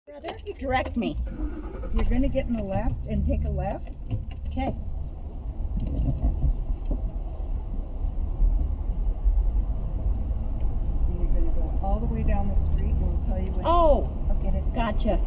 Brother, direct me. You're going to get in the left and take a left. Okay. And you're going to go all the way down the street and we'll tell you when. Oh, I'll get it. gotcha.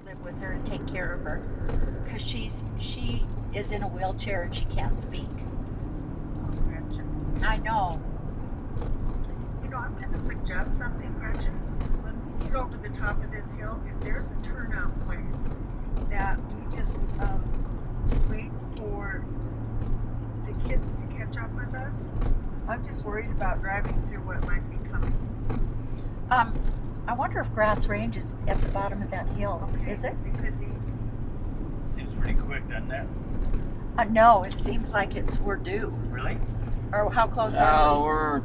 Live with her and take care of her because she is in a wheelchair and she can't speak. Oh, Gretchen. I know. You know, I'm going to suggest something, Gretchen. When we get over the top of this hill, if there's a turnout place, that we just wait for the kids to catch up with us. I'm just worried about driving through what might be coming. I wonder if Grass Range is at the bottom of that hill. Okay. Is it? It could be. Seems pretty quick, doesn't it? No, it seems like we're due. Really? Or how close are we? We're.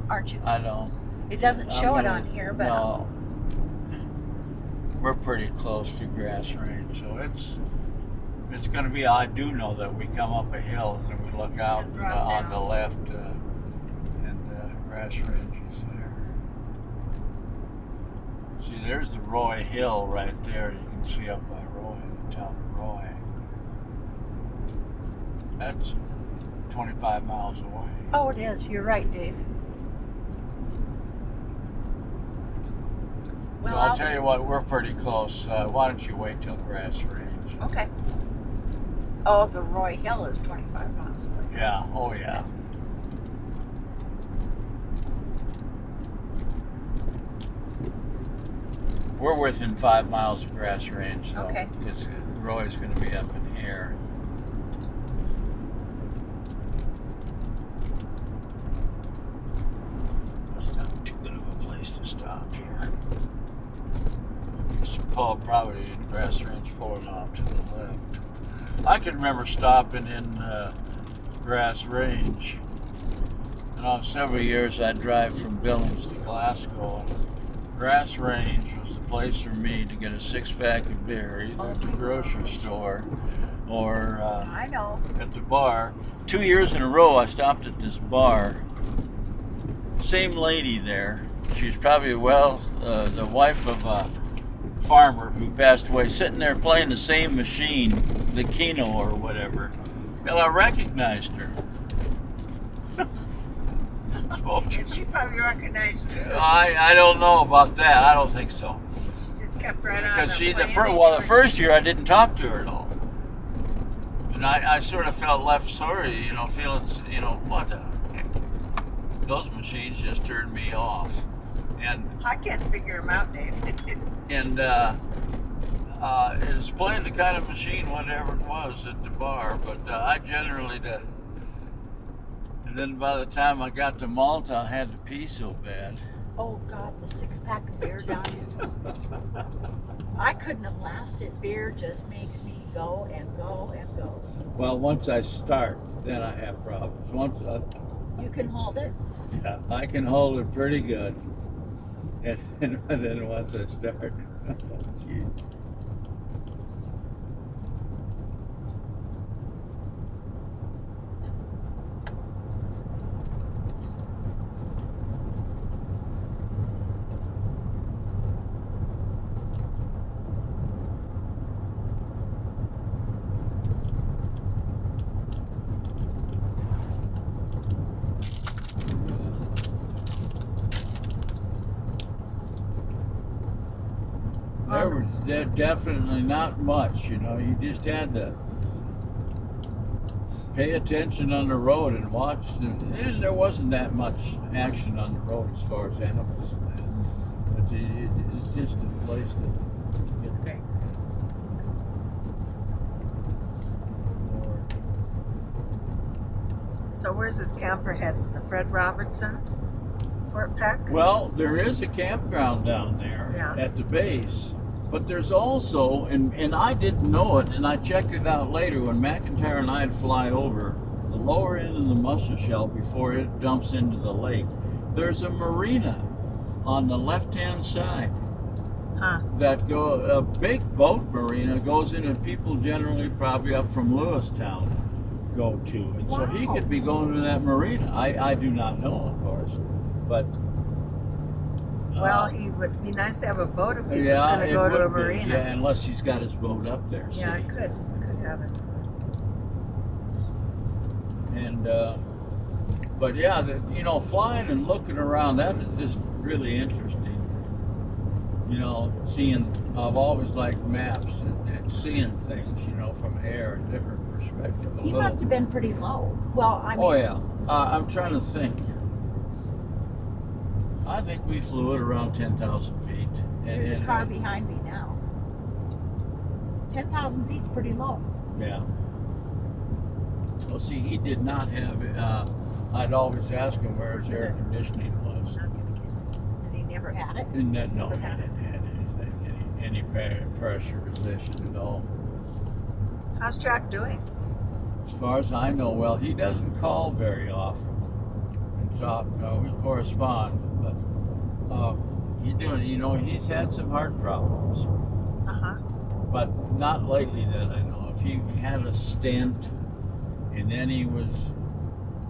Aren't you? I don't. It doesn't show it on here, but No. We're pretty close to Grass Range, so it's going to be. I do know that we come up a hill and then we look out gonna drop on down. the left, and Grass Range is there. See, there's the Roy Hill right there. You can see up by Roy, the town of Roy. That's 25 miles away. oh, it is. You're right, Dave. Well, So I'll tell you what, we're pretty close. Why don't you wait till Grass Range? Okay. Oh, the Roy Hill is 25 miles away. Yeah, oh yeah. We're within 5 miles of Grass Range, so Okay. because Roy's going to be up in the air. That's not too good of a place to stop here. So Paul probably in Grass Range pulling off to the left. I can remember stopping in Grass Range. And several years I'd drive from Billings to Glasgow. And Grass Range was the place for me to get a 6-pack of beer, either at the grocery store or I know. at the bar. 2 years in a row I stopped at this bar. Same lady there. She's probably the wife of a farmer who passed away, sitting there playing the same machine, the Keno or whatever. Well, I recognized her. Spoke to And she probably recognized you. I don't know about that. I don't think so. She just kept right on. Because the the first year I didn't talk to her at all. And I sort of felt left sorry, feeling, what the heck. Those machines just turned me off. And I can't figure them out, Dave. it was playing the kind of machine, whatever it was, at the bar, but I generally did. And then by the time I got to Malta, I had to pee so bad. Oh God, the 6-pack of beer down. I couldn't have lasted. Beer just makes me go and go and go. Well, once I start, then I have problems. Once You can hold it. yeah, I can hold it pretty good. And then once I start, jeez. There was definitely not much, you just had to pay attention on the road and watch. And there wasn't that much action on the road as far as animals. But it's just a place to It's great. So where's this camper headed? The Fred Robertson, Fort Peck? Well, there is a campground down there Yeah. at the base, but there's also, and I didn't know it, and I checked it out later when McIntyre and I'd fly over the lower end of the Musselshell before it dumps into the lake. There's a marina on the left-hand side Huh. that a big boat marina goes in, and people generally probably up from Lewistown go to, and so he Wow. could be going to that marina. I do not know, of course, but Well, he would be nice to have a boat if he was yeah, going to it go to a would be, marina. yeah, unless he's got his boat up there. Yeah, I see. could have it. And but yeah, you know, flying and looking around, that is just really interesting. You know, I've always liked maps and seeing things, you know, from air, a different perspective. He must have been pretty low. Well, I mean, Oh yeah, I'm trying to think. I think we flew at around 10,000 feet. there's a car behind me now. 10,000 feet's pretty low. Yeah. Well, see, he did not have. I'd always ask him where his air conditioning was. Not going to get it. And he never had it. And that, no, Never he had it. didn't have anything, any pressurization at all. How's Jack doing? As far as I know, well, he doesn't call very often and talk. We correspond, but he's doing. You know, he's had some heart problems, Uh-huh. but not lately that I know of. He had a stent, and then he was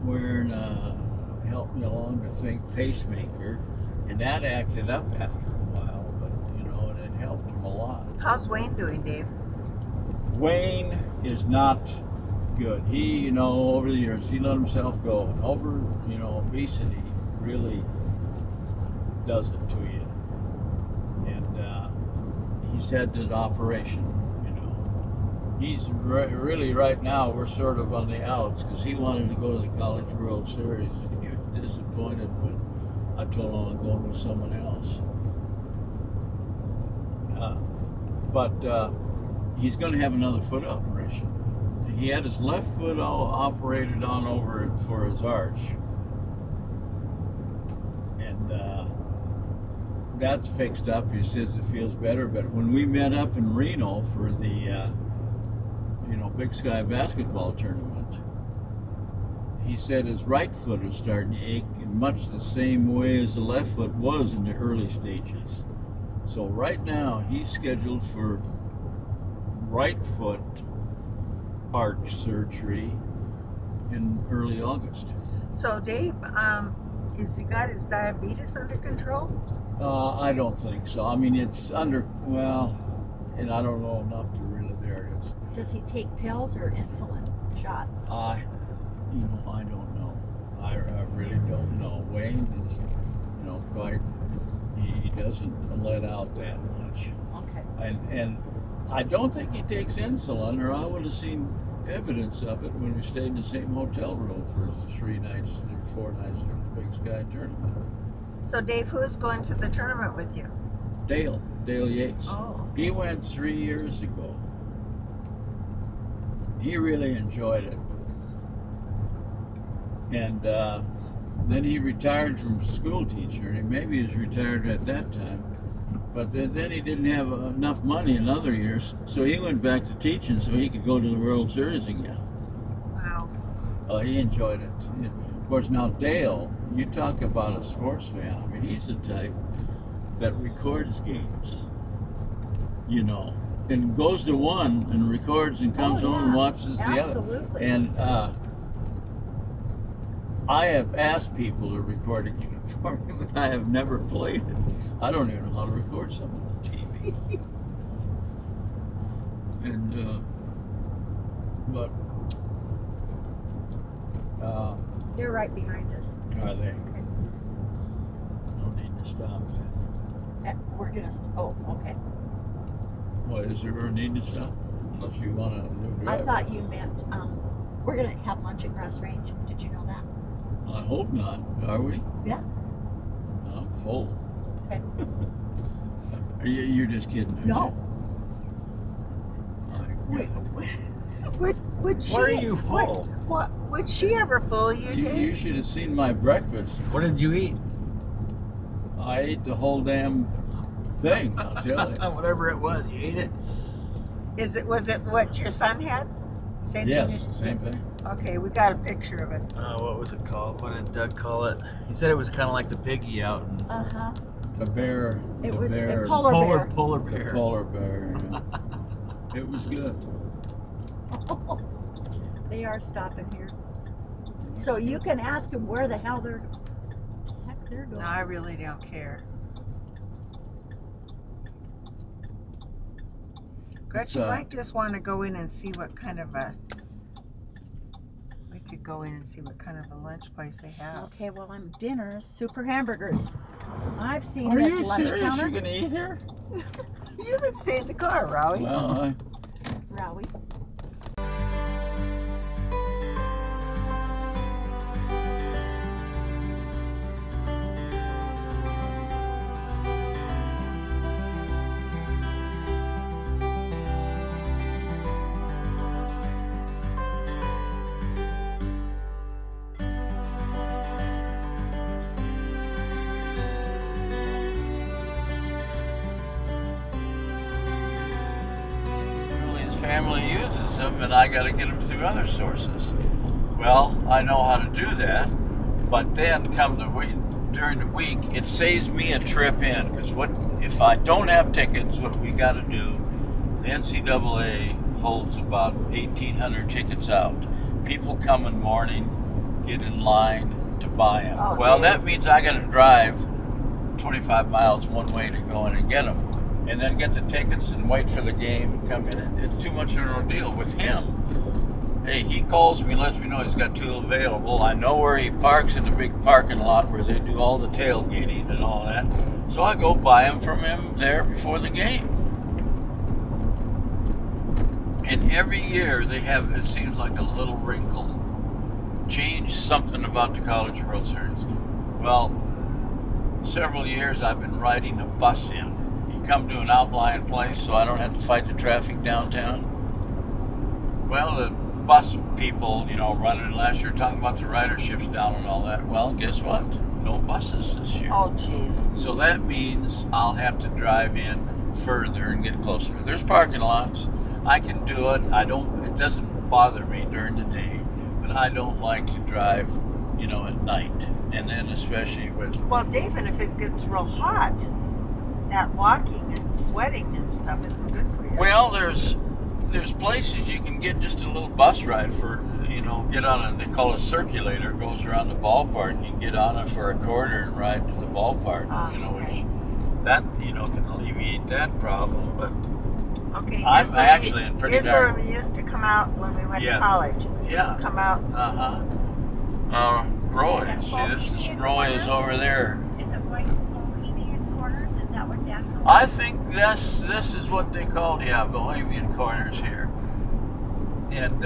wearing a, help me along to think, pacemaker, and that acted up after a while. But you know, it helped him a lot. How's Wayne doing, Dave? Wayne is not good. He, you know, over the years, he let himself go. And obesity really does it to you. And he's had an operation, you know. He's really, right now, we're sort of on the outs because he wanted to go to the College World Series, and he was disappointed when I told him I'm going with someone else. But he's going to have another foot operation. He had his left foot all operated on over for his arch, and that's fixed up. He says it feels better. But when we met up in Reno for the Big Sky basketball tournament, he said his right foot is starting to ache in much the same way as the left foot was in the early stages. So right now he's scheduled for right foot arch surgery in early August. So, Dave, has he got his diabetes under control? I don't think so. I mean, it's under, well, and I don't know enough to really, there it is. Does he take pills or insulin shots? I don't know. I really don't know. Wayne is, quite, he doesn't let out that much. Okay. And I don't think he takes insulin, or I would have seen evidence of it when we stayed in the same hotel room for 4 nights during the Big Sky tournament. So, Dave, who's going to the tournament with you? Dale Yates. Oh, okay. He went 3 years ago. He really enjoyed it. And then he retired from school teacher, and maybe he was retired at that time. But then he didn't have enough money in other years, so he went back to teaching so he could go to the World Series again. Wow. He enjoyed it. Of course, now Dale, you talk about a sports fan. I mean, he's the type that records games, and goes to one and records and comes home and watches the other. Absolutely. And I have asked people to record a game for me, but I have never played it. I don't even know how to record something on TV. And They're right behind us. are they? Okay. No need to stop. We're gonna. Oh, okay. What, is there a need to stop? Unless you want a new driver. I thought you meant we're gonna have lunch at Grass Range. Did you know that? I hope not. Are we? Yeah. I'm full. Okay. You're just kidding, aren't No. you? My Wait. goodness. Would she? Why are you full? What? Would she ever fool you, You Dave? should have seen my breakfast. What did you eat? I ate the whole damn thing, I'll tell you. Whatever it was, you ate it. Was it what your son had? Same thing Yes, as- same thing. Okay, we got a picture of it. What was it called? What did Doug call it? He said it was kind of like the piggy out in Uh-huh. The bear. It the was bear, a polar bear. polar The bear. polar bear. Yeah. It was good. They are stopping here. So you can ask them where the hell they're going. No, I really don't care. Gretchen might just want to go in and see what kind of a. We could go in and see what kind of a lunch place they have. Okay, well, I'm dinner, super hamburgers. I've seen Are this you lunch serious? counter. You're gonna eat here? You can stay in the car, Rowie. Well, Rowie. his family uses them, and I got to get them through other sources. Well, I know how to do that, but then during the week, it saves me a trip in, because what if I don't have tickets? What we got to do? The NCAA holds about 1,800 tickets out. People come in the morning, get in line to buy them. Oh, well, dear. that means I got to drive 25 miles one way to go in and get them, and then get the tickets and wait for the game and come in. It's too much of an ordeal with him. Hey, he calls me, lets me know he's got two available. I know where he parks in the big parking lot where they do all the tailgating and all that. So I go buy them from him there before the game. And every year they have, it seems like a little wrinkle, change something about the College World Series. Well, several years I've been riding a bus in. You come to an outlying place so I don't have to fight the traffic downtown. Well, the bus people, running last year talking about the riderships down and all that. Well, guess what? No buses this year. Oh, jeez. So that means I'll have to drive in further and get closer. There's parking lots. I can do it. It doesn't bother me during the day, but I don't like to drive, at night. And then especially with... Well, Dave, and if it gets real hot, that walking and sweating and stuff isn't good for you. Well, there's places you can get just a little bus ride for, get on they call it a circulator, goes around the ballpark. You can get on it for a quarter and ride to the ballpark, okay. which that, can alleviate that problem. But Okay, I'm here's where actually in pretty here's where darn... we used to come out when we went Yeah. to college. Yeah. Come out. Roy, see, this is Roy is over there. Is it White Bohemian Corners? Is that what Dad called I think this is what they called, Bohemian Corners here. And,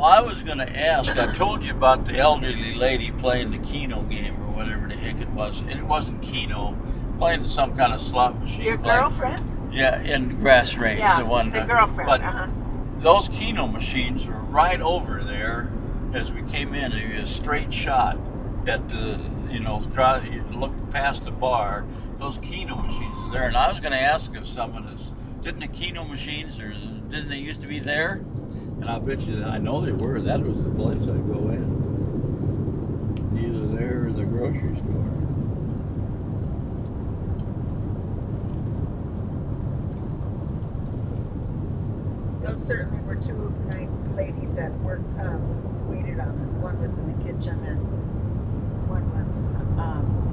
I was going to ask, I told you about the elderly lady playing the Keno game or whatever the heck it was. And it wasn't Keno, playing some kind of slot machine. Your Like- girlfriend? Yeah, in Grass Range. Yeah, the one. the girlfriend. But those Keno machines were right over there as we came in. It was a straight shot at the, crowd. You look past the bar. Those Keno machines are there. And I was going to ask if someone didn't the Keno machines, or didn't they used to be there? And I bet you, I know they were. That was the place I'd go in. Either there or the grocery store. Those certainly were two nice ladies that waited on us. One was in the kitchen and one was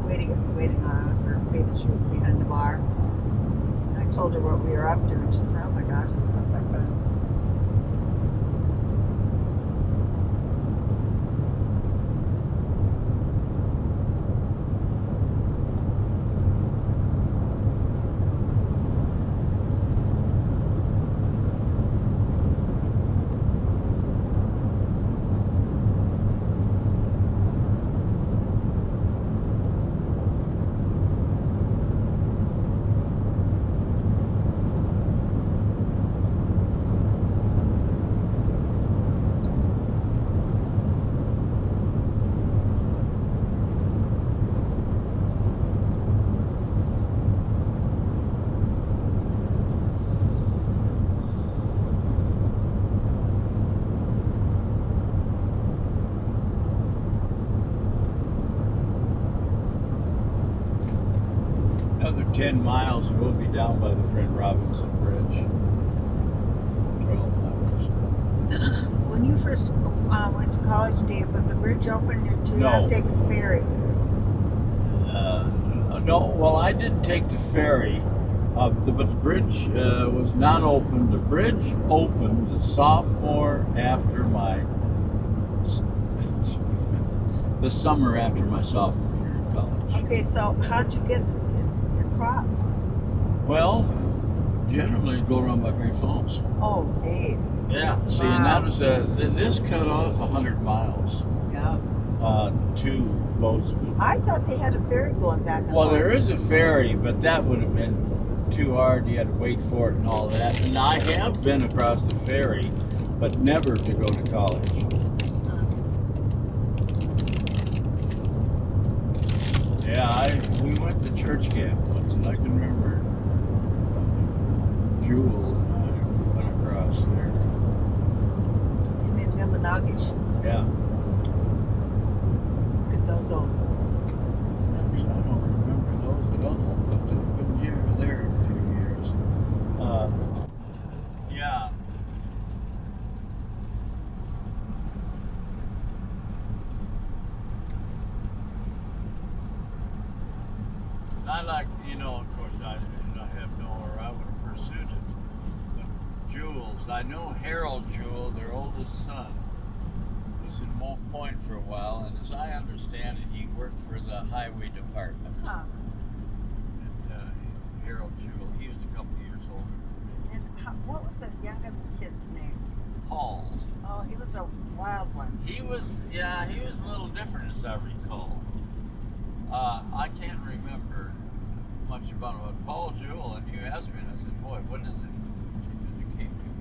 waiting on us, or maybe she was behind the bar. And I told her what we were up to, and she said, "Oh my gosh, that sounds like fun." another 10 miles, we'll be down by the Fred Robinson Bridge. 12 miles. When you first went to college, Dave, was the bridge open, or did you No. have to take the ferry? No, well, I didn't take the ferry, but the bridge was not open. The bridge opened the sophomore after the summer after my sophomore year in college. Okay, so how'd you get across? Well, generally go around by Great Falls. Oh, Dave. Yeah. See, and that was this cut off 100 miles Yeah. to Bozeman. I thought they had a ferry going back and Well, forth. there is a ferry, but that would have been too hard. You had to wait for it and all that. And I have been across the ferry, but never to go to college. Yeah, we went to church camp once, and I can remember Jewel and I went across there. You mean Mimanagish? Yeah. Look at those old I don't remember those at all, but I've been here or there a few years. Yeah. I like, of course, I have nowhere I would have pursued it. But Jules, I know Harold Jewell, their oldest son, was in Wolf Point for a while, and as I understand it, he worked for the highway department. Huh. And Harold Jewell, he was a couple years older than me. And what was the youngest kid's name? Paul. Oh, he was a wild one. He was a little different as I recall. I can't remember much about him, but Paul Jewell, and you asked me, and I said, boy, what is it? It came to me.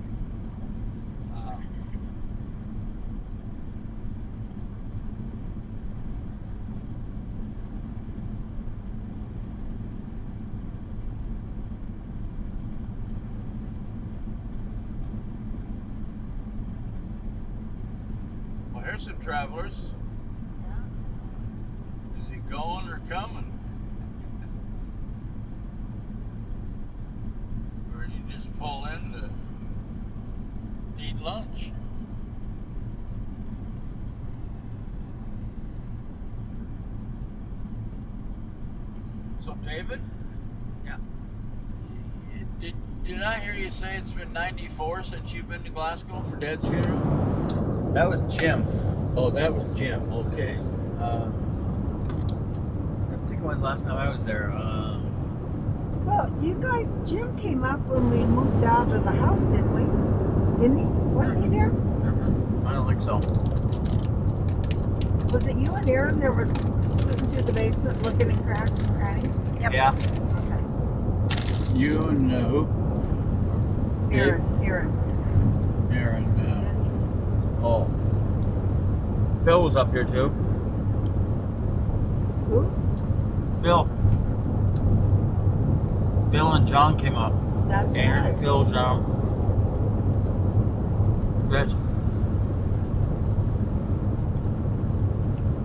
Well, here's some travelers. Is he going or coming? Or did he just pull in to eat lunch? So, David? Yeah. Did I hear you say it's been 94 since you've been to Glasgow for Dad's funeral? That was Jim. Oh, that was Jim. Okay. I think when last time I was there. Well, you guys, Jim came up when we moved out of the house, didn't we? Didn't he? Wasn't he there? I don't think so. Was it you and Aaron that were scooting through the basement looking in cracks and crannies? Yeah. Okay. You and who? Aaron. Aaron. Oh, Phil was up here too. Who? Phil and John came up. That's Aaron, right. Phil, John. Rich.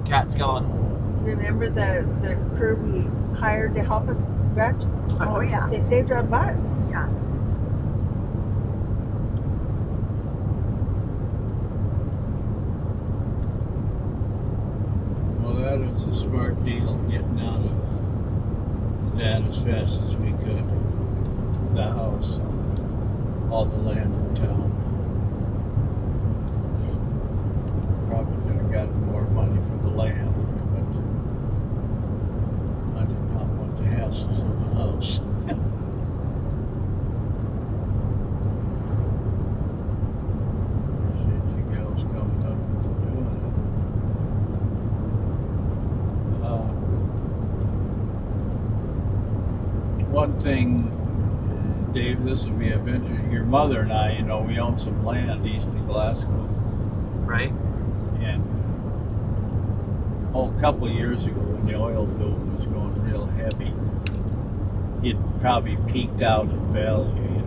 Cat Skeleton. Remember the crew we hired to help us, Gretch? Oh, yeah. They saved our butts. Yeah. well, that was a smart deal, getting out of that as fast as we could. The house, all the land in town. Probably could have gotten more money for the land, but I did not want the hassles of the house. Appreciate you girls coming up and doing it. One thing, Dave, this would be of interest. Your mother and I, we own some land east of Glasgow. Right? And a couple of years ago, when the oil boom was going real heavy, it probably peaked out in value. It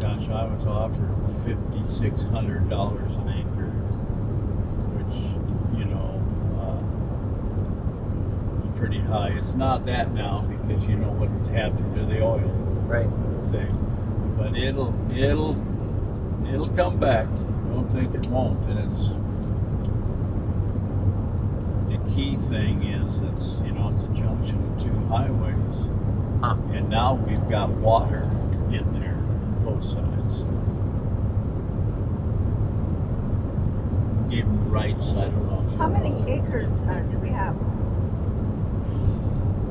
was, I was offered $5,600 an acre, which, was pretty high. It's not that now because you know what's happened to the oil Right. thing. But it'll come back. Don't think it won't. And it's the key thing is it's it's a junction of two highways. Huh. And now we've got water in there on both sides. We gave them the rights. I don't know if How many acres do we have?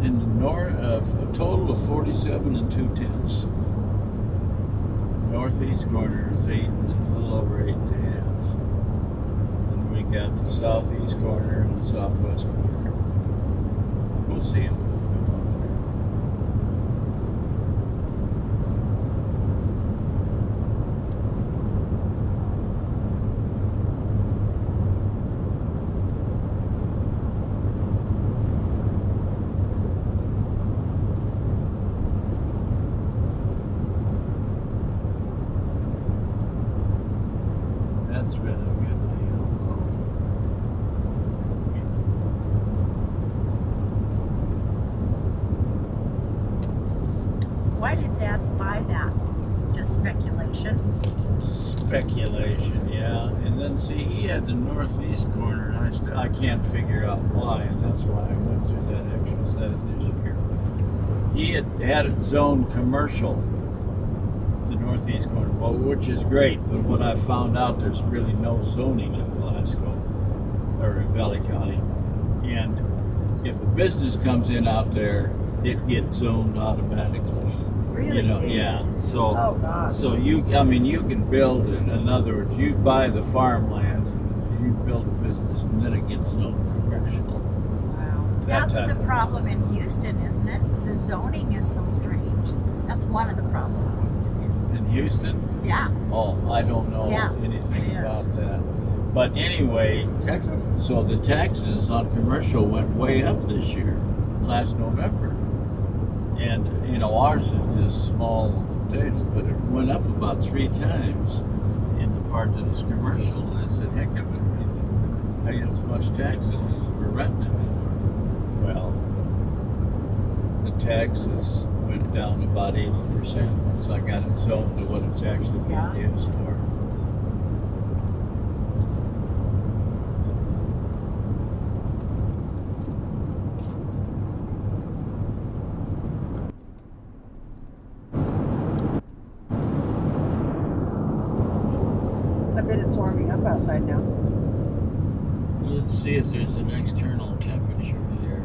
in the north, a total of 47 and 2/10. Northeast corner is 8 and a little over 8.5. And we got the southeast corner and the southwest corner. We'll see them when we go up there. That's been a good deal. Why did Dad buy that? Just speculation. Speculation, yeah. And then see, he had the northeast corner, and I can't figure out why, and that's why I went through that exercise this year. He had it zoned commercial, the northeast corner, well, which is great, but what I found out, there's really no zoning in Glasgow or in Valley County. And if a business comes in out there, it gets zoned automatically. Really? Dave? Yeah. So Oh God. so you can build it. In other words, you buy the farmland and you build a business, and then it gets zoned commercial. Wow. That That's type the of- problem in Houston, isn't it? The zoning is so strange. That's one of the problems Houston is. In Houston, Yeah. oh, I don't know Yeah, anything it is. about that. But anyway, Texas? so the taxes on commercial went way up this year, last November. And, ours is just small potato, but it went up about 3 times in the part that is commercial. And I said, heck of it, we paying as much taxes as we're renting it for. Well, the taxes went down about 80% once I got it zoned to what it's actually Yeah. being used for. I bet it's warming up outside now. Let's see if there's an external temperature here.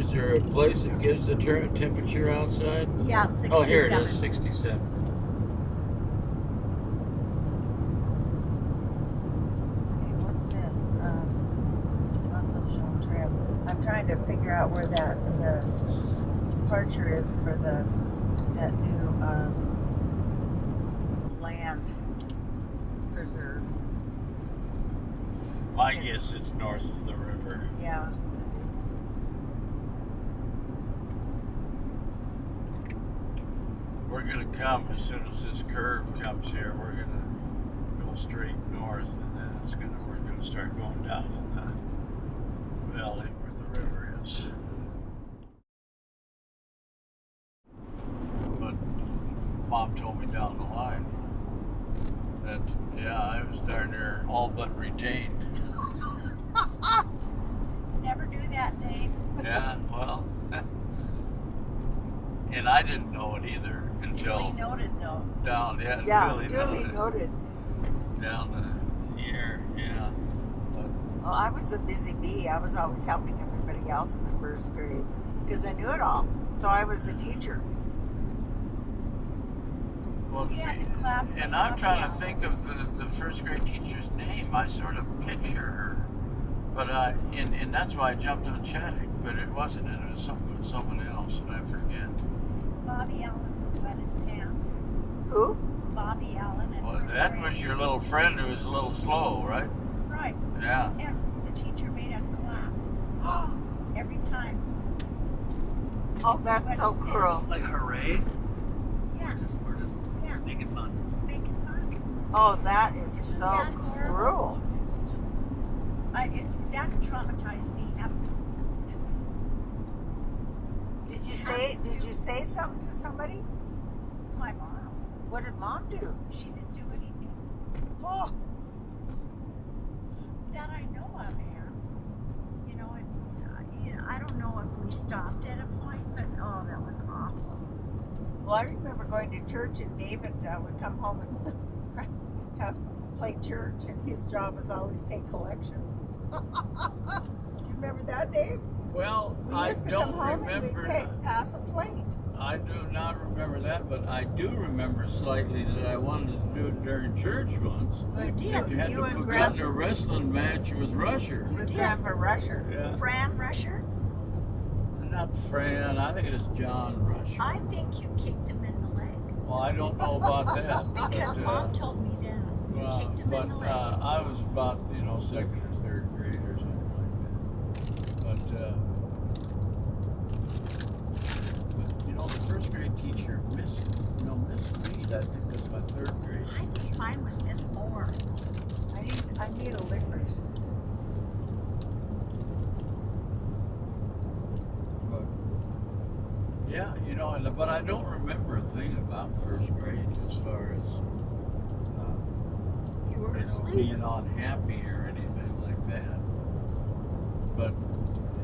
Is there a place that gives the temperature outside? Yeah, it's 67. Oh, here it is, 67. Okay, what's this? Muscle Shoal Trail. I'm trying to figure out where the departure is for that new land preserve. I guess it's north of the river. Yeah, could We're gonna come as soon as this curve comes here. We're gonna go straight north, and then we're gonna start going down in the valley where the river is. But Mom told me down the line that I was darn near all but retained. Never do that, Dave. Yeah, well, and I didn't know it either until Duly noted, though. down, Duly noted. down the year, yeah. But Well, I was a busy bee. I was always helping everybody else in the first grade because I knew it all. So I was a teacher. well, You had to clap and for I'm trying to Bobby think of the first grade teacher's name. I sort of picture her, but and that's why I jumped on Chaddick, but it wasn't. It was someone else, and I forget. Bobby Allen wet his pants. Who? Bobby Allen and Well, first that grade. was your little friend who was a little slow, right? Right. Yeah. And the teacher made us clap every time. Oh, that's so cruel. Like hooray? Yeah. We're just Yeah. making fun. Making fun. Oh, that is Isn't so that horrible? cruel. That traumatized me. Did you say something to somebody? My mom. What did Mom do? She didn't do anything Oh, that I know of, Ann. You know, I don't know if we stopped at a point, but oh, that was awful. well, I remember going to church and David would come home and play church, and his job was always take collection. You remember that, Dave? Well, We I used to don't come home remember. and we'd pass a plate. I do not remember that, but I do remember slightly that I wanted to do it during church once. You did. You had You to and put Grandpa- in a wrestling match with Rusher. With did. Grandpa Rusher. Yeah. Fran Rusher? Not Fran, I think it was John Rusher. I think you kicked him in the leg. Well, I don't know about that. Because but, Mom told me that. You kicked him in the leg. I was about, second or third grade or something like that. But the first grade teacher, Miss Reed, I think was my third grade I think teacher. mine was Miss Moore. I need a licorice. But, yeah, but I don't remember a thing about first grade as far as You were asleep. being unhappy or anything like that. But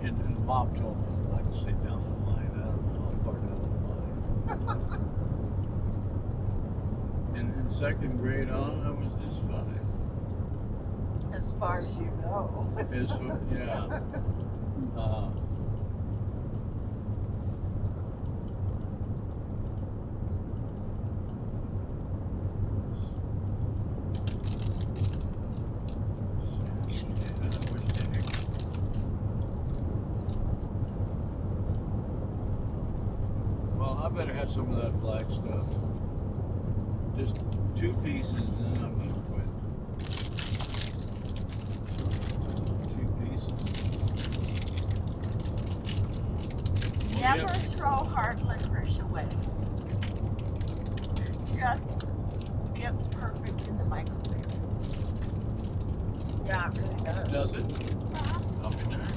and Mom told me like to sit down the line. I don't know how far down the line. And in second grade on, I was just funny. As far as you know. Yeah. Well, I better have some of that black stuff. Just 2 pieces, and then I'm gonna quit. 2 pieces. Well, Never throw hard licorice away. It just gets perfect in the microwave. Yeah, it really does. Does it? I'll be darned.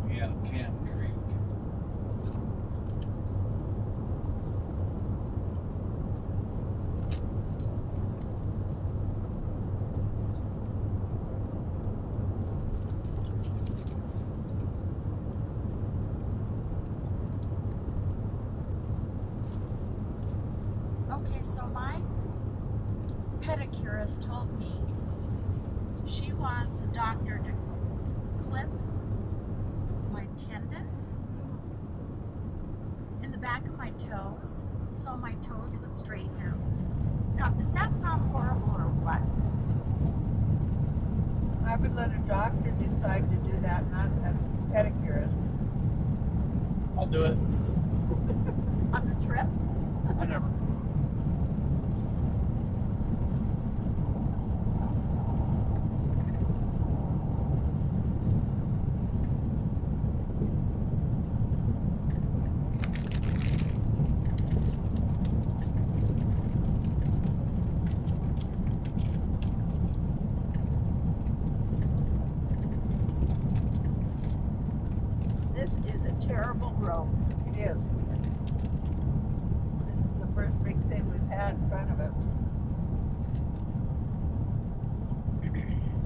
Yeah, Camp Creek. Okay, so my pedicurist told me she wants a doctor to clip my tendons in the back of my toes so my toes would straighten out. Now, does that sound horrible or what? I would let a doctor decide to do that, not a pedicurist. I'll do it. On the trip? Whatever. This is a terrible road. It is. This is the first big thing we've had in front of us.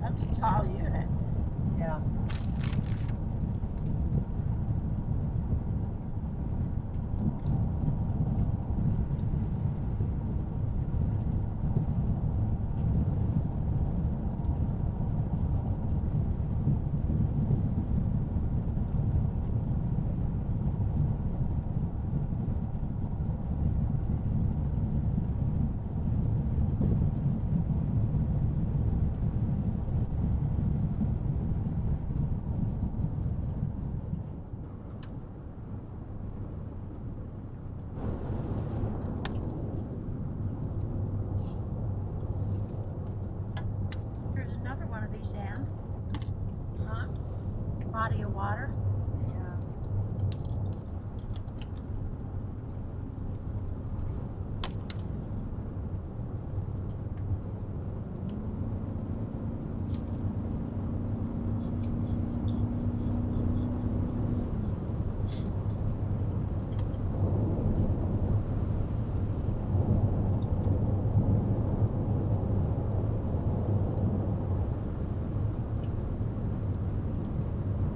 That's a tall unit. Yeah. can? Huh? Body of water? Yeah.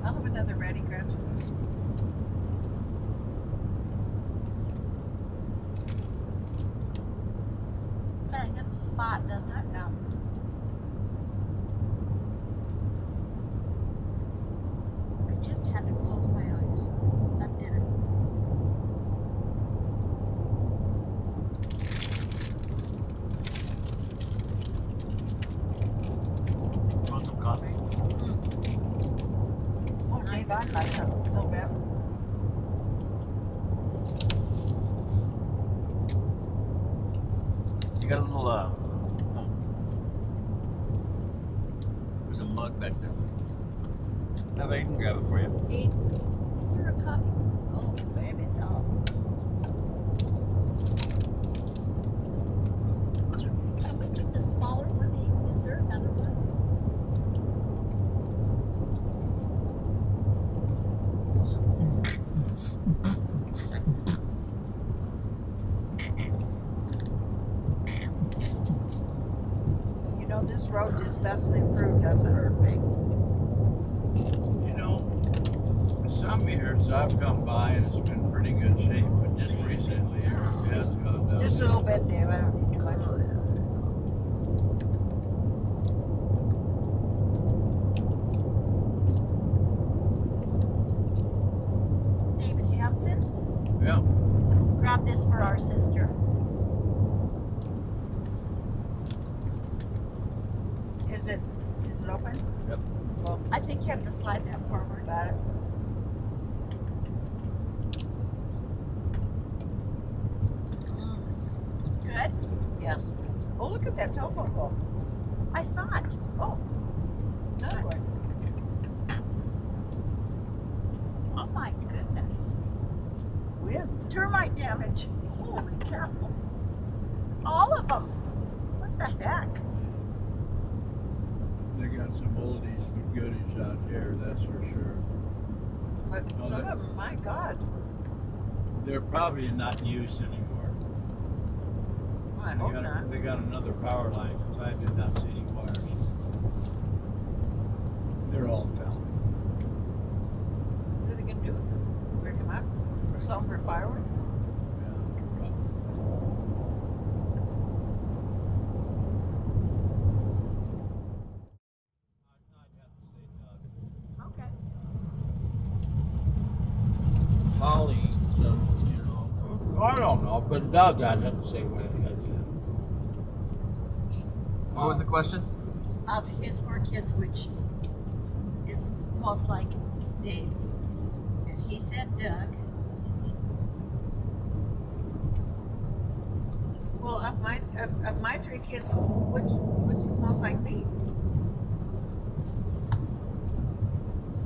I'll have another ready, Gretchen. Kind of hits the spot, doesn't it? Yeah. I just had to close my eyes. That did it. Want some coffee? Oh, Dave, I'd like a little bit. You got a little, oh. There's a mug back there. Have Aiden grab it for you. Hey, is there a coffee? Oh, baby, no. Can we get the smaller one? Is there another one? You know, this road just doesn't improve, does it? Perfect. You know, some years I've come by and it's been pretty good shape, but just recently it has gone down. Just a little bit, Dave. I don't need too much. David Hanson, Yeah. grab this for our sister. Is it open? Yep. Well, I think you have to slide that forward. got it. Good. Yes. Oh, look at that telephone pole. I saw it. Oh, another one. Oh my goodness. Wind. Termite damage. Holy cow. All of them. What the heck? They got some oldies but goodies out here, that's for sure. But Oh, some that- of them, my God. They're probably not in use anymore. I hope not. They got another power line because I did not see any wires. They're all down. What are they going to do with them? Break them up? Or sell them for firewood? Yeah, probably. Okay. Holly, you know, I don't know, but Doug, I'd have to say what I had. What was the question? Of his 4 kids, which is most like Dave. And he said Doug. Well, of my 3 kids, which is most like me?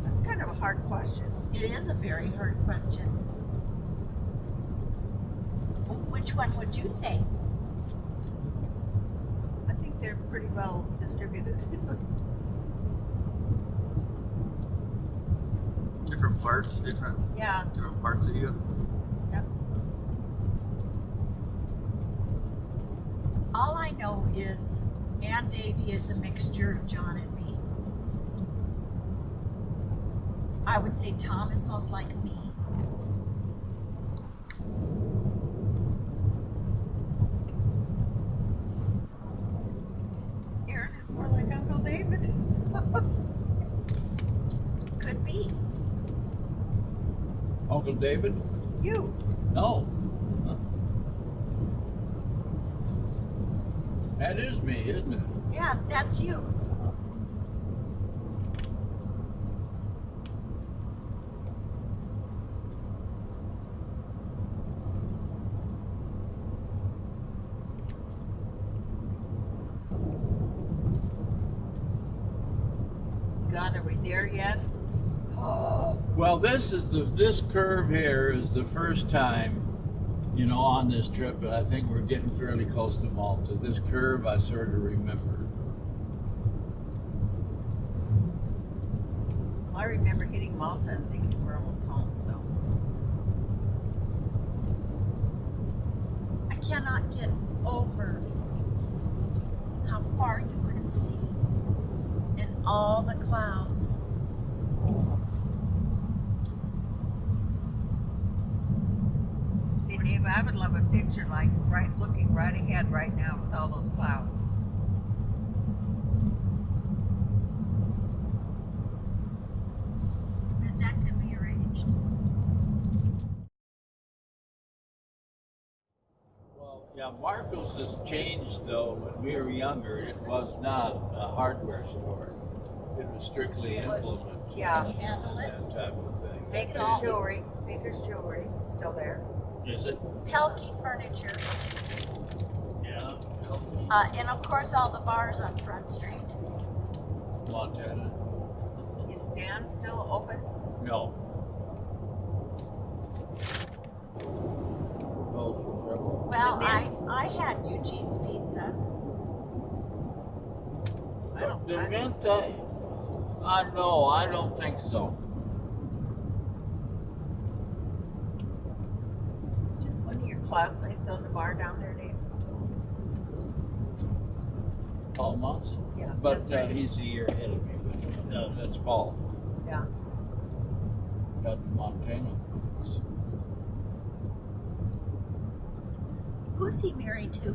That's kind of a hard question. It is a very hard question. Which one would you say? I think they're pretty well distributed. Different parts, different Yeah. parts of you. Yep. All I know is Aunt Davy is a mixture of John and me. I would say Tom is most like me. Aaron is more like Uncle David. Could be. Uncle David? You. No. That is me, isn't it? Yeah, that's you. God, are we there yet? Well, this curve here is the first time, you know, on this trip, and I think we're getting fairly close to Malta. This curve I sort of remember. I remember hitting Malta and thinking we're almost home, so. I cannot get over how far you can see in all the clouds. See, Dave, I would love a picture like looking right ahead right now with all those clouds. And that can be arranged. Well, yeah, Marcos has changed though. When we were younger, it was not a hardware store. It was strictly implements. Yeah. Handle it. That type of thing. Baker's Jewelry. Baker's Jewelry, still there. Is it? Pelkey Furniture. Yeah. And of course all the bars on Front Street. Montana? Is Stan still open? No. Closed for several. Well, The Mint. I had Eugene's Pizza. The Mint, no, I don't think so. One of your classmates owned a bar down there, Dave? Paul Monson. Yeah, But that's right. he's a year ahead of me. But, that's Paul. Yeah. Got Montana. Who's he married to?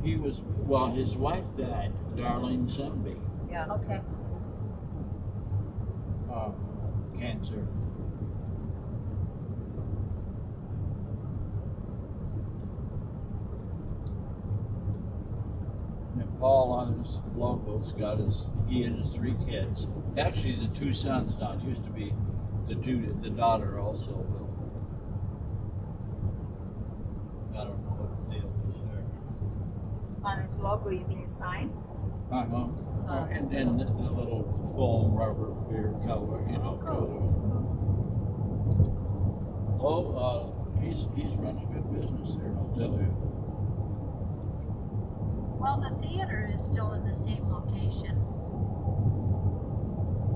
He was, well, his wife died, Darlene Sunby, Yeah. Okay. cancer. And Paul on his logos got he and his 3 kids. Actually, the 2 sons now. It used to be the daughter also, but I don't know what the deal is there. On his logo, you mean his sign? Uh-huh. And the little foam rubber beer color, you know, color. Oh, he's running a good business there, I'll tell you. Well, the theater is still in the same location.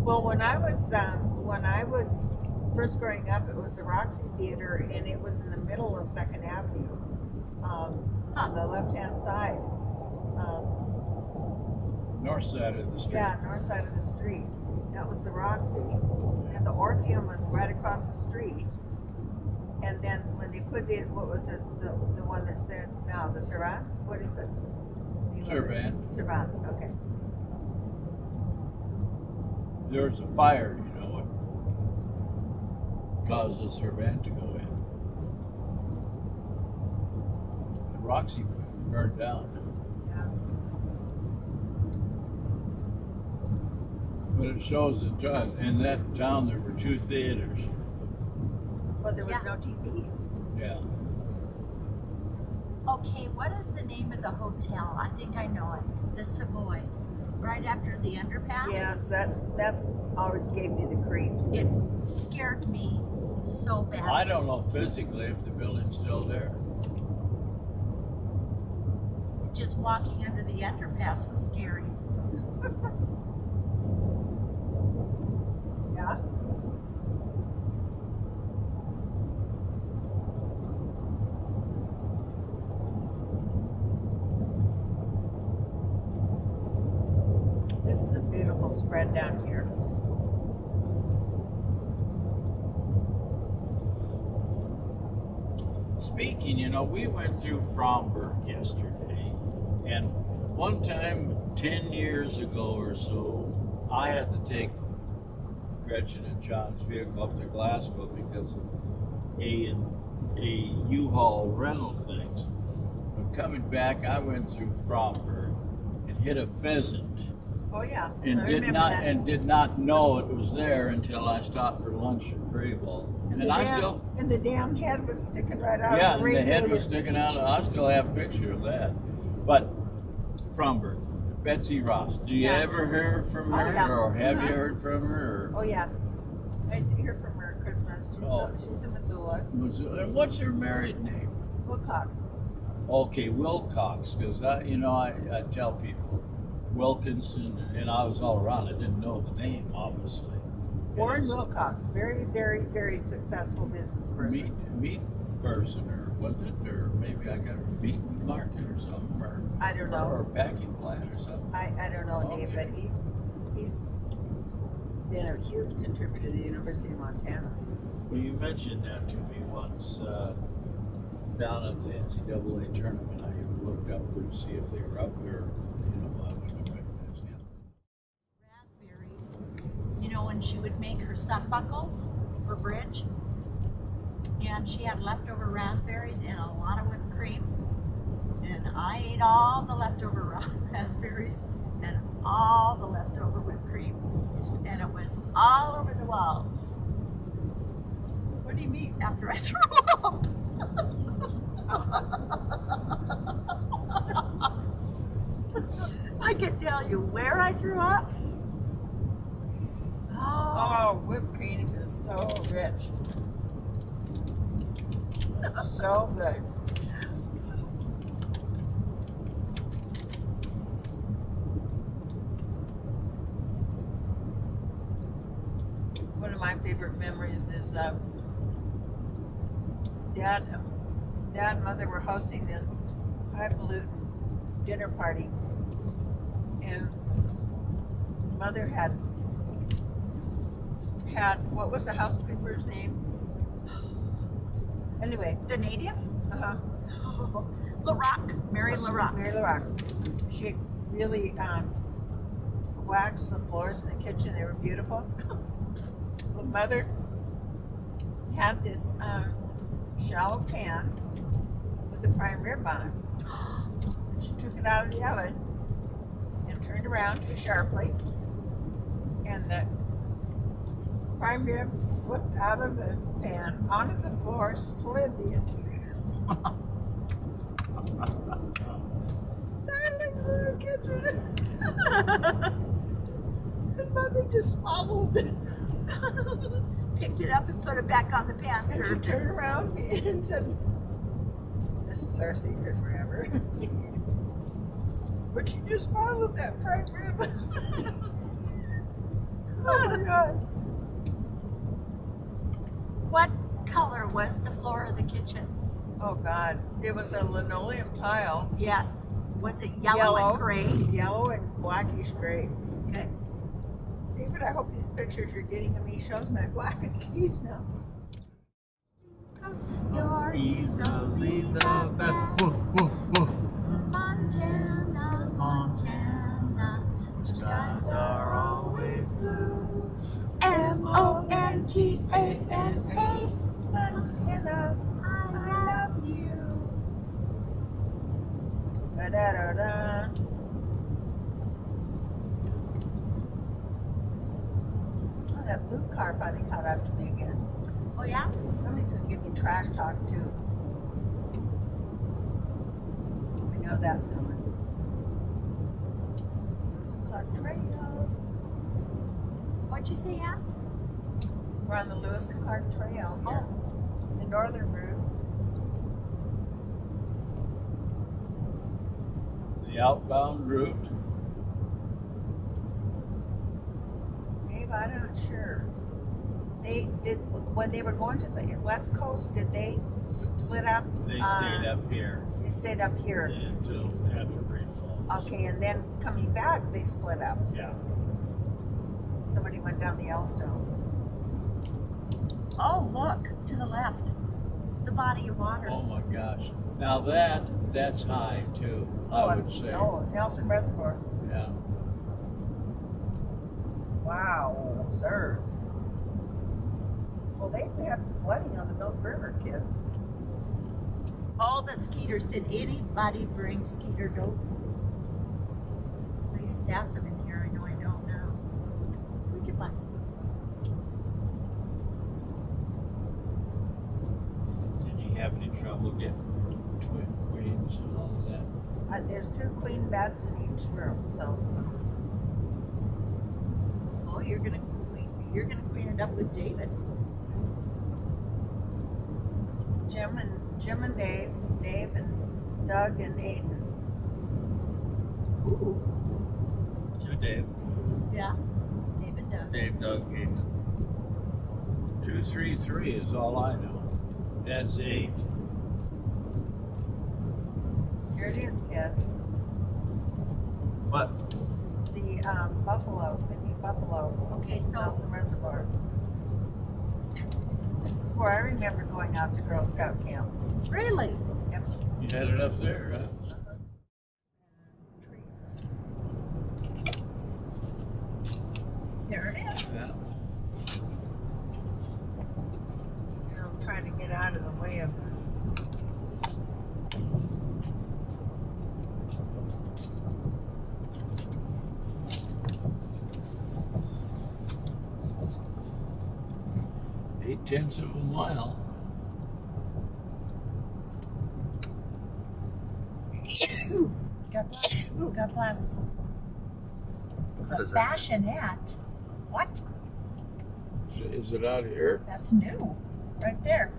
Well, when I was first growing up, it was the Roxy Theater, and it was in the middle of Second Avenue, on the left-hand side. North side of the street. Yeah, north side of the street. That was the Roxy, and the Orpheum was right across the street. And then when they put in, what was it, the one that's there now, the Servant? What is it? Do you remember? Servant. Servant, okay. There was a fire, you know, what caused the Servant to go in. The Roxy burned down. Yeah. But it shows that in that town there were 2 theaters. But there was Yeah. no TV. Yeah. Okay, what is the name of the hotel? I think I know it. The Savoy. Right after the underpass? Yes, that's always gave me the creeps. It scared me so I bad. don't know physically if the building's still there. Just walking under the underpass was scary. Yeah. This is a beautiful spread down here. Speaking, you know, we went through Fromberg yesterday, and one time, 10 years ago or so, I had to take Gretchen and John's vehicle up to Glasgow because of a U-Haul rental things. But coming back, I went through Fromberg and hit a pheasant, Oh yeah. and I did remember not that. did not know it was there until I stopped for lunch at Grayball. And the damn head was sticking right out yeah, of the and the head radiator. was sticking out. I still have a picture of that. But Fromberg, Betsy Ross. Do you Yeah. ever hear from her, yeah. or have you Uh-huh. heard from her? Oh yeah, I hear from her at Christmas. She's in Missoula. And what's her married name? Wilcox. Okay, Wilcox, because I tell people Wilkinson, and I was all around. I didn't know the name, obviously. Warren And it's Wilcox, very, very, very successfal business person. meat person, or was it? Or maybe I got a meat market or something, or I don't know. or a packing plant or something. I don't know, Dave, Okay. but he's been a huge contributor to the University of Montana. Well, you mentioned that to me once down at the NCAA tournament. I even looked up to see if they were up there. I wouldn't recognize him. Raspberries. You know, when she would make her sun buckles for bridge, and she had leftover raspberries and a lot of whipped cream, and I ate all the leftover raspberries and all the leftover whipped cream, and it was all over the walls. What do you mean? After I threw up. I can tell you where I threw up. Oh, whipped cream is so rich. So good. One of my favorite memories is Dad and Mother were hosting this highfalutin dinner party, and Mother had what was the housekeeper's name? Anyway, The native? uh-huh. LaRock. Mary LaRock. Mary LaRock. She really waxed the floors in the kitchen. They were beautiful. The Mother had this shallow pan with a prime rib on it. She took it out of the oven and turned around too sharply, and the prime rib slipped out of the pan onto the floor, slid the entire darling little kitchen. And Mother just swallowed it. Picked it up and put it back on the pan. And she Served turned it. around and said, "This is our secret forever." But she just swallowed that prime rib. Oh my God. What color was the floor of the kitchen? Oh God. It was a linoleum tile. Yes. Was it yellow and gray? Yellow and blackish gray. Okay. David, I hope these pictures you're getting of me shows my blackened teeth now. You're easily the best. Montana, Montana. Skies are always blue. Montana. Montana, I love you. Da-da-da-da. Oh, that blue car finally caught up to me again. Oh yeah? Somebody's gonna give me trash talk too. I know that's coming. Lewis and Clark Trail. What'd you say, Ann? We're on the Lewis and Clark Trail here. The northern route. The outbound route. Dave, I'm not sure. They did, when they were going to the West Coast, did they split up? They stayed up here They stayed up here. until after Great Falls. Okay, and then coming back, they split up. Yeah. Somebody went down the Yellowstone. Oh, look to the left. The body of water. Oh my gosh. Now that's high too, I would say. Oh, Nelson Reservoir. Yeah. Wow, sirs. Well, they had flooding on the Milk River, kids. All the skeeters. Did anybody bring skeeter dope? I used to have some in here. I know I don't now. We could buy some. Did you have any trouble getting Queens and all that. There's 2 queen beds in each room, so Oh, you're gonna queen it up with David. Jim and Dave and Doug and Aiden. Ooh. To Dave. Yeah. David does. Dave, Doug, Aiden. 233 is all I know. That's 8. Here it is, kids. What? The buffalo, Sydney Buffalo, Okay, so Nelson Reservoir. This is where I remember going out to Girl Scout camp. really, You had it up there, huh? Treats. there it is. Yeah. You know, I'm trying to get out of the way of it. Eight-tenths of a mile. God bless. God bless. What The is that? fashionette. What? Is it out here? That's new. Right there.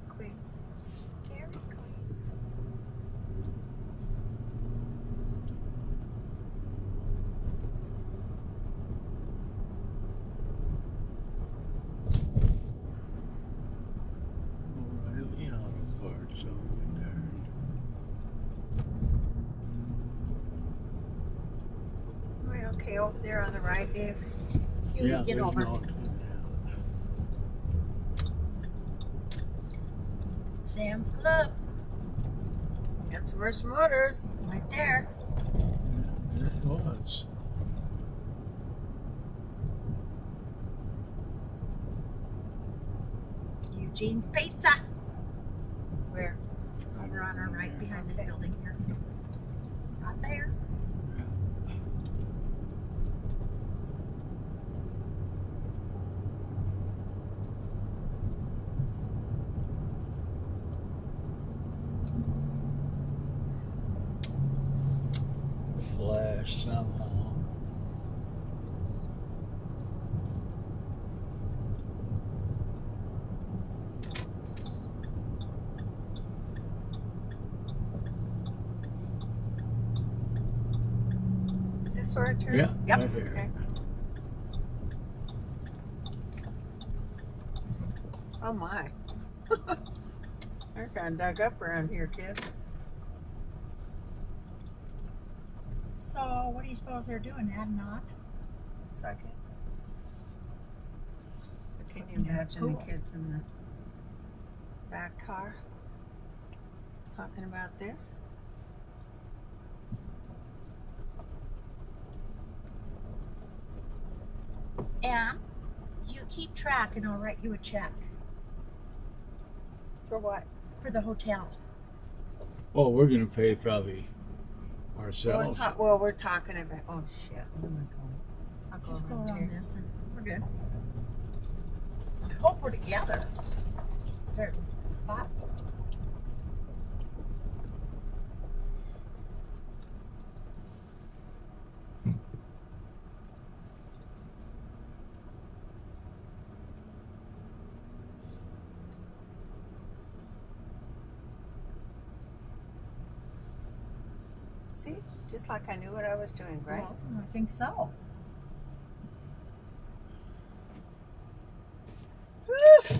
Queen. Dairy Queen. O'Reilly Auto Parts over there. We okay over there on the right, Dave? You get there's over. no- Sam's Club. And some Mercer Motors. Right there. Yeah, it was. Eugene's Pizza. Where? Over on our right behind this building here. Right there. Flash somehow. Is this where I turn? Yeah, Yep. right here. Okay. Oh my. They're kind of dug up around here, kids. So, what do you suppose they're doing? Adding on? Looks like it. But can you Putting in a imagine the pool. kids in the back car talking about this? And you keep track and I'll write you a check For what? for the hotel. Well, we're gonna pay probably We're ourselves. we're talking about. Oh shit! Where am I going? I'll Just go around around here. this and we're good. I hope we're together. There's a spot. See, just like I knew what I was doing, right? Well, I think so.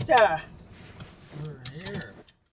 Duh. We're here.